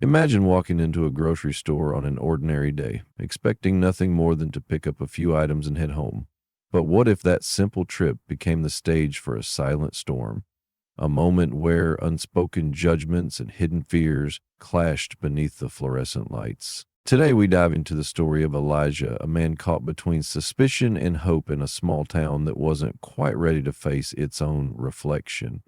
Imagine walking into a grocery store on an ordinary day, expecting nothing more than to pick up a few items and head home. But what if that simple trip became the stage for a silent storm? A moment where unspoken judgments and hidden fears clashed beneath the fluorescent lights. Today, we dive into the story of Elijah, a man caught between suspicion and hope in a small town that wasn't quite ready to face its own reflection.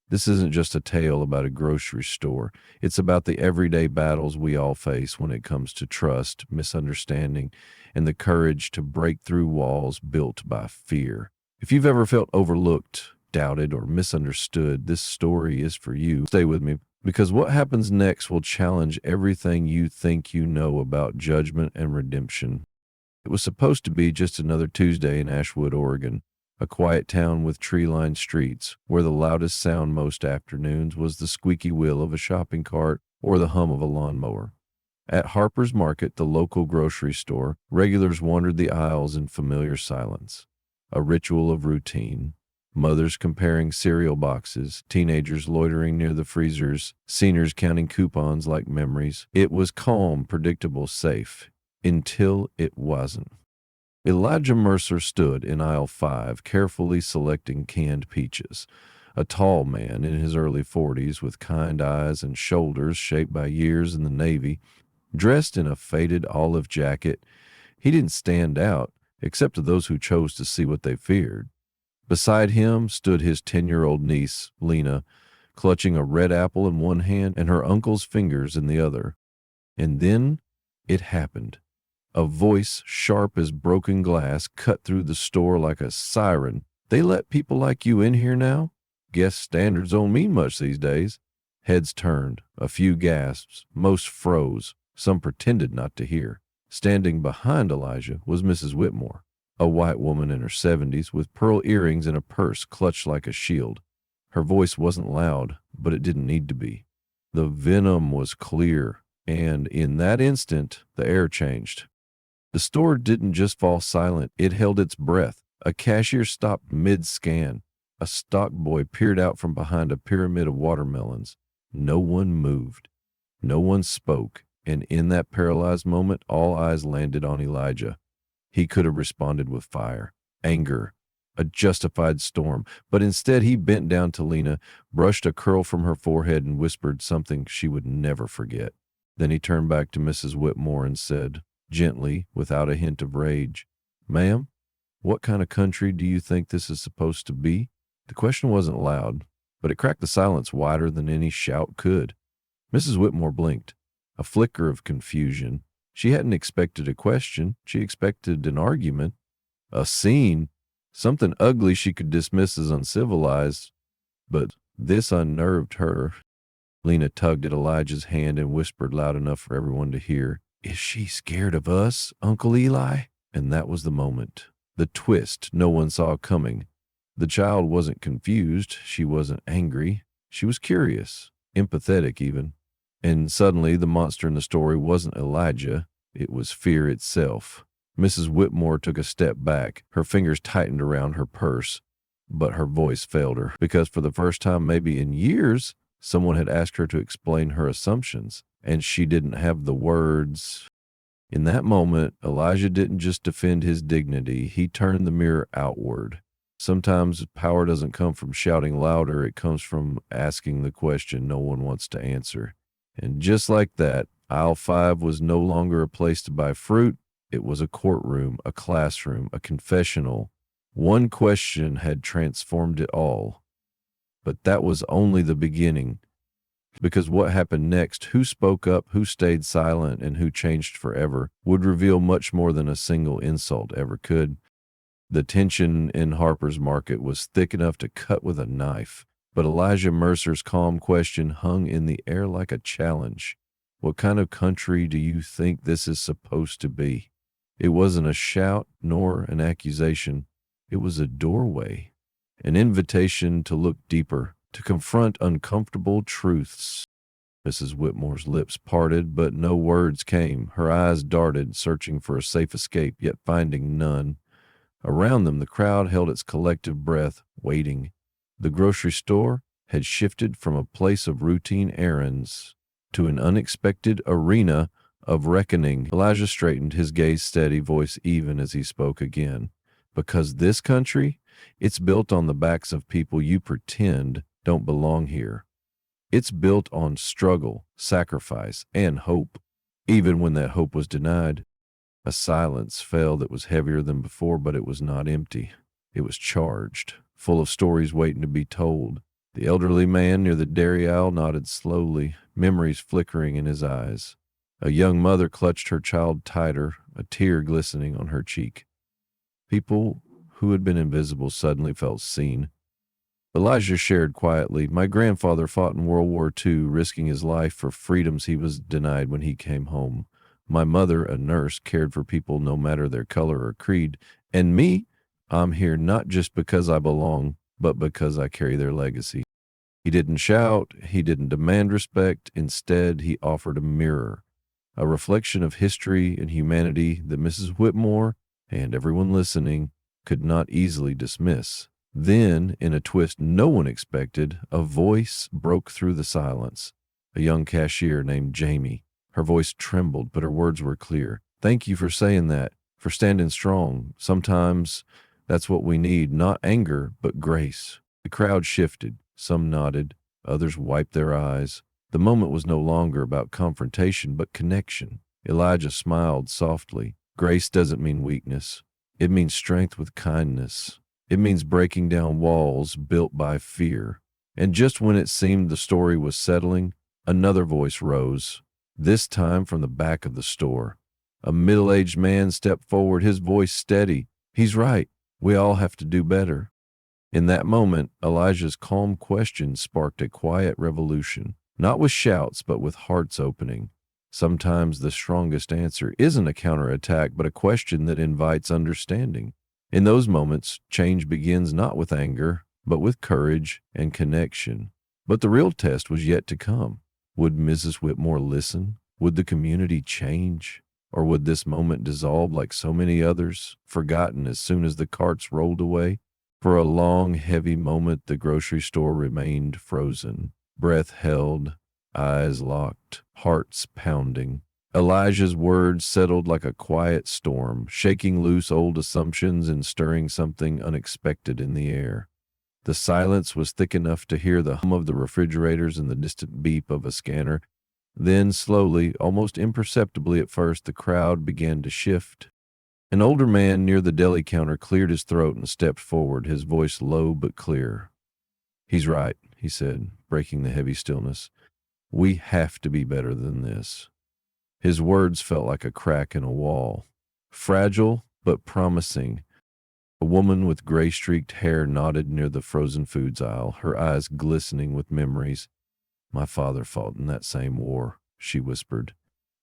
This isn't just a tale about a grocery store. It's about the everyday battles we all face when it comes to trust, misunderstanding, and the courage to break through walls built by fear. If you've ever felt overlooked, doubted, or misunderstood, this story is for you. Stay with me because what happens next will challenge everything you think you know about judgment and redemption. It was supposed to be just another Tuesday in Ashwood, Oregon, a quiet town with tree-lined streets, where the loudest sound most afternoons was the squeaky wheel of a shopping cart or the hum of a lawnmower. At Harper's Market, the local grocery store, regulars wandered the aisles in familiar silence, a ritual of routine. Mothers comparing cereal boxes, teenagers loitering near the freezers, seniors counting coupons like memories. It was calm, predictable, safe, until it wasn't. Elijah Mercer stood in aisle 5, carefully selecting canned peaches. A tall man in his early 40s with kind eyes and shoulders shaped by years in the Navy, dressed in a faded olive jacket. He didn't stand out, except to those who chose to see what they feared. Beside him stood his 10-year-old niece, Lena, clutching a red apple in one hand and her uncle's fingers in the other. And then it happened. A voice sharp as broken glass cut through the store like a siren. "They let people like you in here now? Guess standards don't mean much these days." Heads turned, a few gasps, most froze, some pretended not to hear. Standing behind Elijah was Mrs. Whitmore, a white woman in her 70s with pearl earrings and a purse clutched like a shield. Her voice wasn't loud, but it didn't need to be. The venom was clear, and in that instant, the air changed. The store didn't just fall silent, it held its breath. A cashier stopped mid-scan. A stock boy peered out from behind a pyramid of watermelons. No one moved. No one spoke, and in that paralyzed moment, all eyes landed on Elijah. He could have responded with fire, anger, a justified storm, but instead he bent down to Lena, brushed a curl from her forehead, and whispered something she would never forget. Then he turned back to Mrs. Whitmore and said, gently, without a hint of rage, "Ma'am, what kind of country do you think this is supposed to be?" The question wasn't loud, but it cracked the silence wider than any shout could. Mrs. Whitmore blinked, a flicker of confusion. She hadn't expected a question. She expected an argument, a scene, something ugly she could dismiss as uncivilized. But this unnerved her. Lena tugged at Elijah's hand and whispered loud enough for everyone to hear, "Is she scared of us, Uncle Eli?" And that was the moment. The twist no one saw coming. The child wasn't confused. She wasn't angry. She was curious, empathetic even. And suddenly the monster in the story wasn't Elijah. It was fear itself. Mrs. Whitmore took a step back. Her fingers tightened around her purse, but her voice failed her because for the first time maybe in years, someone had asked her to explain her assumptions, and she didn't have the words. In that moment, Elijah didn't just defend his dignity, he turned the mirror outward. Sometimes power doesn't come from shouting louder, it comes from asking the question no one wants to answer. And just like that, aisle 5 was no longer a place to buy fruit. It was a courtroom, a classroom, a confessional. One question had transformed it all. But that was only the beginning. Because what happened next, who spoke up, who stayed silent, and who changed forever, would reveal much more than a single insult ever could. The tension in Harper's Market was thick enough to cut with a knife, but Elijah Mercer's calm question hung in the air like a challenge. What kind of country do you think this is supposed to be? It wasn't a shout nor an accusation. It was a doorway, an invitation to look deeper, to confront uncomfortable truths. Mrs. Whitmore's lips parted, but no words came. Her eyes darted, searching for a safe escape, yet finding none. Around them, the crowd held its collective breath, waiting. The grocery store had shifted from a place of routine errands to an unexpected arena of reckoning. Elijah straightened, his gaze steady, voice even as he spoke again. Because this country, it's built on the backs of people you pretend don't belong here. It's built on struggle, sacrifice, and hope. Even when that hope was denied, a silence fell that was heavier than before, but it was not empty. It was charged, full of stories waiting to be told. The elderly man near the dairy aisle nodded slowly, memories flickering in his eyes. A young mother clutched her child tighter, a tear glistening on her cheek. People who had been invisible suddenly felt seen. Elijah shared quietly, "My grandfather fought in World War II, risking his life for freedoms he was denied when he came home. My mother, a nurse, cared for people no matter their color or creed. And me, I'm here not just because I belong, but because I carry their legacy." He didn't shout, he didn't demand respect. Instead, he offered a mirror, a reflection of history and humanity that Mrs. Whitmore and everyone listening could not easily dismiss. Then, in a twist no one expected, a voice broke through the silence. A young cashier named Jamie. Her voice trembled, but her words were clear. "Thank you for saying that, for standing strong. Sometimes that's what we need, not anger, but grace." The crowd shifted. Some nodded, others wiped their eyes. The moment was no longer about confrontation, but connection. Elijah smiled softly. Grace doesn't mean weakness. It means strength with kindness. It means breaking down walls built by fear. And just when it seemed the story was settling, another voice rose, this time from the back of the store. A middle-aged man stepped forward, his voice steady. "He's right. We all have to do better." In that moment, Elijah's calm question sparked a quiet revolution, not with shouts, but with hearts opening. Sometimes the strongest answer isn't a counterattack, but a question that invites understanding. In those moments, change begins not with anger, but with courage and connection. But the real test was yet to come. Would Mrs. Whitmore listen? Would the community change? Or would this moment dissolve like so many others, forgotten as soon as the carts rolled away? For a long, heavy moment, the grocery store remained frozen, breath held, eyes locked, hearts pounding. Elijah's words settled like a quiet storm, shaking loose old assumptions and stirring something unexpected in the air. The silence was thick enough to hear the hum of the refrigerators and the distant beep of a scanner. Then, slowly, almost imperceptibly at first, the crowd began to shift. An older man near the deli counter cleared his throat and stepped forward, his voice low but clear. "He's right," he said, breaking the heavy stillness. "We have to be better than this." His words felt like a crack in a wall, fragile but promising. A woman with gray-streaked hair nodded near the frozen foods aisle, her eyes glistening with memories. "My father fought in that same war," she whispered.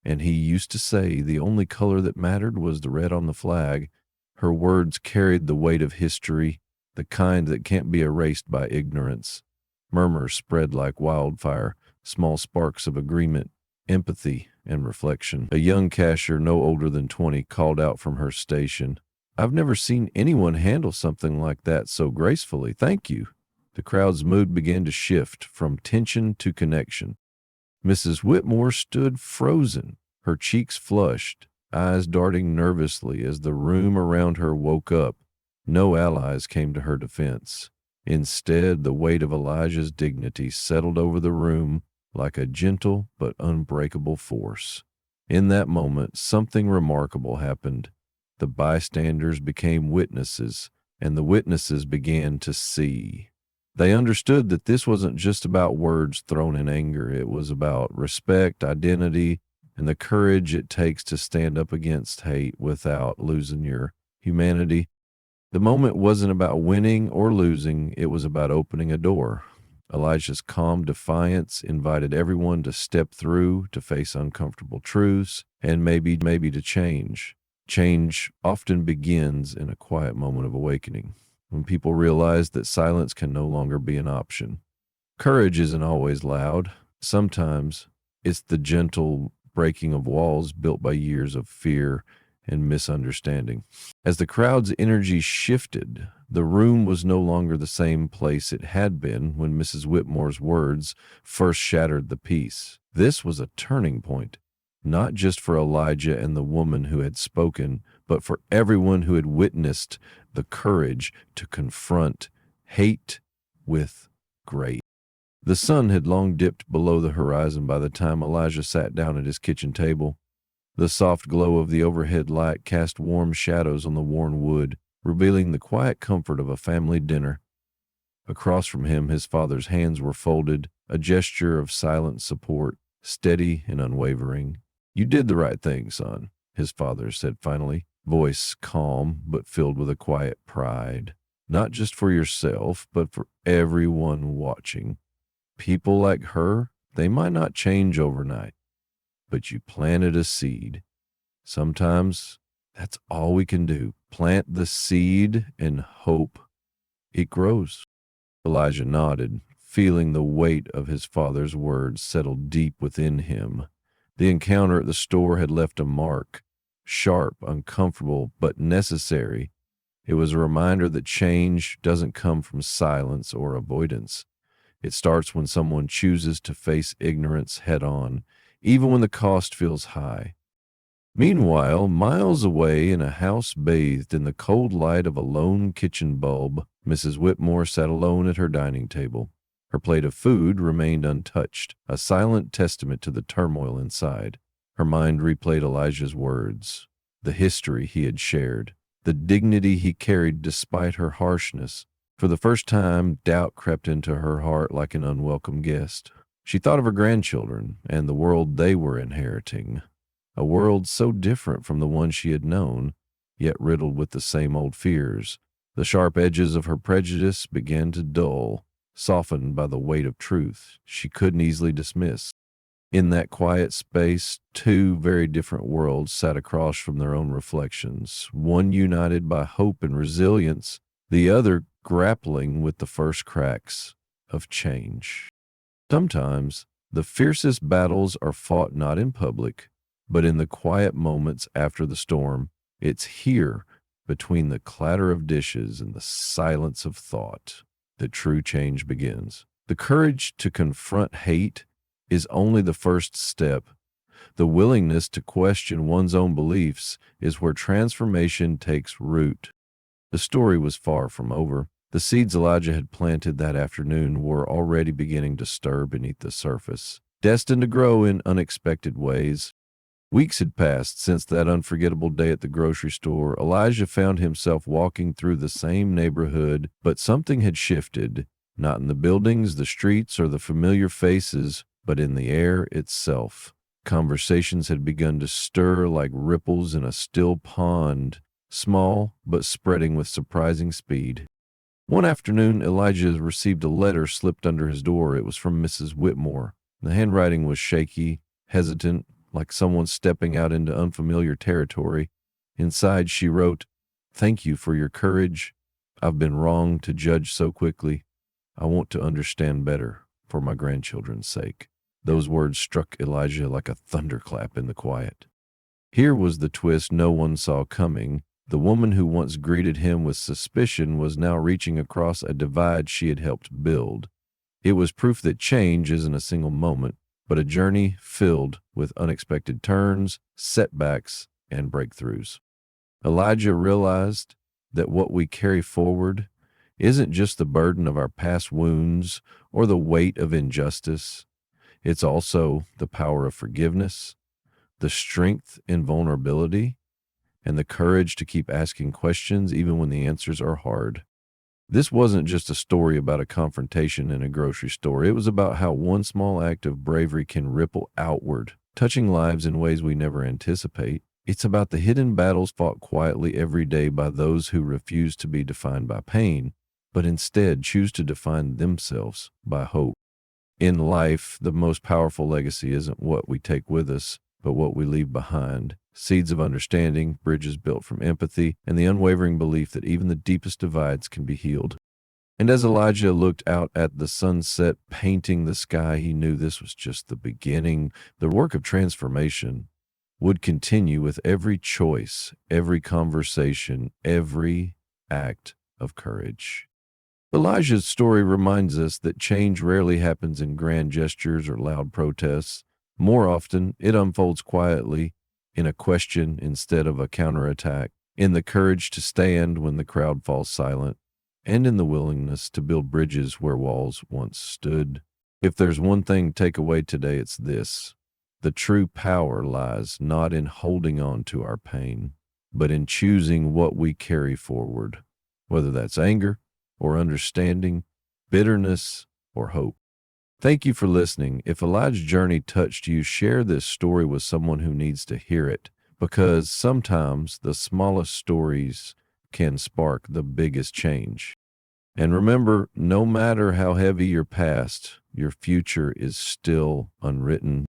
"And he used to say the only color that mattered was the red on the flag." Her words carried the weight of history, the kind that can't be erased by ignorance. Murmurs spread like wildfire, small sparks of agreement, empathy, and reflection. A young cashier, no older than 20, called out from her station, "I've never seen anyone handle something like that so gracefully. Thank you." The crowd's mood began to shift from tension to connection. Mrs. Whitmore stood frozen, her cheeks flushed, eyes darting nervously as the room around her woke up. No allies came to her defense. Instead, the weight of Elijah's dignity settled over the room like a gentle but unbreakable force. In that moment, something remarkable happened. The bystanders became witnesses, and the witnesses began to see. They understood that this wasn't just about words thrown in anger. It was about respect, identity, and the courage it takes to stand up against hate without losing your humanity. The moment wasn't about winning or losing. It was about opening a door. Elijah's calm defiance invited everyone to step through, to face uncomfortable truths, and maybe to change. Change often begins in a quiet moment of awakening, when people realize that silence can no longer be an option. Courage isn't always loud. Sometimes it's the gentle breaking of walls built by years of fear and misunderstanding. As the crowd's energy shifted, the room was no longer the same place it had been when Mrs. Whitmore's words first shattered the peace. This was a turning point, not just for Elijah and the woman who had spoken, but for everyone who had witnessed the courage to confront hate with grace. The sun had long dipped below the horizon by the time Elijah sat down at his kitchen table. The soft glow of the overhead light cast warm shadows on the worn wood, revealing the quiet comfort of a family dinner. Across from him, his father's hands were folded, a gesture of silent support, steady and unwavering. "You did the right thing, son," his father said finally, voice calm but filled with a quiet pride. "Not just for yourself, but for everyone watching. People like her, they might not change overnight, but you planted a seed. Sometimes that's all we can do. Plant the seed and hope it grows." Elijah nodded, feeling the weight of his father's words settle deep within him. The encounter at the store had left a mark, sharp, uncomfortable, but necessary. It was a reminder that change doesn't come from silence or avoidance. It starts when someone chooses to face ignorance head on, even when the cost feels high. Meanwhile, miles away in a house bathed in the cold light of a lone kitchen bulb, Mrs. Whitmore sat alone at her dining table. Her plate of food remained untouched, a silent testament to the turmoil inside. Her mind replayed Elijah's words, the history he had shared, the dignity he carried despite her harshness. For the first time, doubt crept into her heart like an unwelcome guest. She thought of her grandchildren and the world they were inheriting. A world so different from the one she had known, yet riddled with the same old fears. The sharp edges of her prejudice began to dull, softened by the weight of truth she couldn't easily dismiss. In that quiet space, two very different worlds sat across from their own reflections, one united by hope and resilience, the other grappling with the first cracks of change. Sometimes, the fiercest battles are fought not in public, but in the quiet moments after the storm. It's here, between the clatter of dishes and the silence of thought, that true change begins. The courage to confront hate is only the first step. The willingness to question one's own beliefs is where transformation takes root. The story was far from over. The seeds Elijah had planted that afternoon were already beginning to stir beneath the surface, destined to grow in unexpected ways. Weeks had passed since that unforgettable day at the grocery store. Elijah found himself walking through the same neighborhood, but something had shifted, not in the buildings, the streets, or the familiar faces, but in the air itself. Conversations had begun to stir like ripples in a still pond, small but spreading with surprising speed. One afternoon, Elijah received a letter slipped under his door. It was from Mrs. Whitmore. The handwriting was shaky, hesitant, like someone stepping out into unfamiliar territory. Inside, she wrote, "Thank you for your courage. I've been wrong to judge so quickly. I want to understand better for my grandchildren's sake." Those words struck Elijah like a thunderclap in the quiet. Here was the twist no one saw coming. The woman who once greeted him with suspicion was now reaching across a divide she had helped build. It was proof that change isn't a single moment, but a journey filled with unexpected turns, setbacks, and breakthroughs. Elijah realized that what we carry forward isn't just the burden of our past wounds or the weight of injustice. It's also the power of forgiveness, the strength in vulnerability, and the courage to keep asking questions even when the answers are hard. This wasn't just a story about a confrontation in a grocery store. It was about how one small act of bravery can ripple outward, touching lives in ways we never anticipate. It's about the hidden battles fought quietly every day by those who refuse to be defined by pain, but instead choose to define themselves by hope. In life, the most powerful legacy isn't what we take with us, but what we leave behind. Seeds of understanding, bridges built from empathy, and the unwavering belief that even the deepest divides can be healed. And as Elijah looked out at the sunset painting the sky, he knew this was just the beginning. The work of transformation would continue with every choice, every conversation, every act of courage. Elijah's story reminds us that change rarely happens in grand gestures or loud protests. More often, it unfolds quietly in a question instead of a counterattack, in the courage to stand when the crowd falls silent, and in the willingness to build bridges where walls once stood. If there's one thing to take away today, it's this: the true power lies not in holding on to our pain, but in choosing what we carry forward, whether that's anger or understanding, bitterness or hope. Thank you for listening. If Elijah's journey touched you, share this story with someone who needs to hear it, because sometimes the smallest stories can spark the biggest change. And remember, no matter how heavy your past, your future is still unwritten.